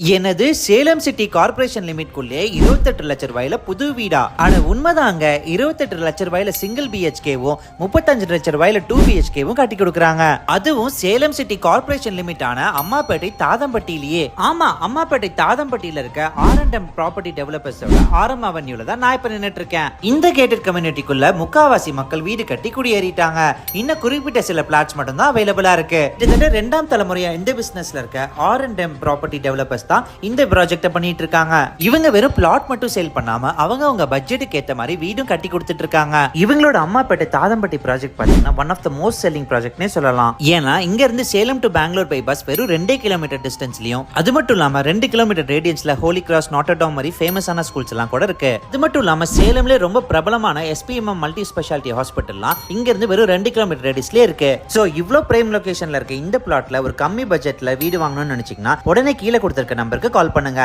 எனது Salem city corporation லிமிட்குள்ளே 28 லட்சம் ரூபாயில புது வீடா? ஆனா உண்மைதாங்க, 28 லட்சம் ரூபாயில சிங்கிள் பிஹெச்கேவும் 35 லட்சம் ரூபாயில 2 பிஹெச்கேவும் கட்டி கொடுக்குறாங்க. அதுவும் சேலம் சிட்டி கார்பரேஷன் லிமிட்டான அம்மாப்பேட்டை தாதம்பட்டியிலேயே. ஆமா, அம்மாப்பேட்டை தாதம்பட்டியில இருக்க R&M ப்ராப்பர்ட்டி டெவலப்பர்ஸோட RM அவென்யூல தான் நான் இப்ப நின்னுட்டு இருக்கேன். இந்த கேட்டட் கம்யூனிட்டிக்குள்ள முக்காவாசி மக்கள் வீடு கட்டி குடியேறிட்டாங்க. இன்னும் குறிப்பிட்ட சில பிளாட்ஸ் மட்டும் தான் அவைலபிளா இருக்கு. கிட்டத்தட்ட 2ஆம் தலைமுறையா இந்த பிசினஸ்ல இருக்க R&M ப்ராப்பர்ட்டி டெவலப்பர்ஸ் தான் இந்த ப்ராஜெக்ட பண்ணிட்டு இருக்காங்க. இவங்க வெறும் பிளாட் மட்டும் சேல் பண்ணாம அவங்க பட்ஜெட்டுக்கு ஏத்த மாதிரி வீடும் கட்டி கொடுத்துட்டு இருக்காங்க. இவங்களோட அம்மாப்பேட்டை தாதம்பட்டி ப்ராஜெக்ட் பாத்தீங்கன்னா one of the most selling ப்ராஜெக்ட்னே சொல்லலாம். ஏன்னா இங்க இருந்து Salem to Bangalore by bus வெறும் 2 கிலோமீட்டர் டிஸ்டன்ஸ்லயும், அது மட்டும் இல்லாம 2 கிலோமீட்டர் ரேடியன்ஸ்ல ஹோலி கிராஸ், நாட்டர்டாம் மாதிரி ஃபேமஸான ஸ்கூல்ஸ் எல்லாம் கூட இருக்கு. அது மட்டும் இல்லாம சேலம்ல ரொம்ப பிரபலமான SPMM மல்டி ஸ்பெஷாலிட்டி ஹாஸ்பிட்டல்லாம் இங்க இருந்து வெறும் 2 கிலோமீட்டர் ரேடியஸ்லயே இருக்கு. சோ இவ்ளோ பிரைம் லொகேஷன்ல இருக்க இந்த பிளாட்ல ஒரு கம்மி பட்ஜெட்ல வீடு வாங்கணும்னு நினைச்சீங்கன்னா உடனே கீழே கொடுத்திருக்க நம்பருக்கு கால் பண்ணுங்க.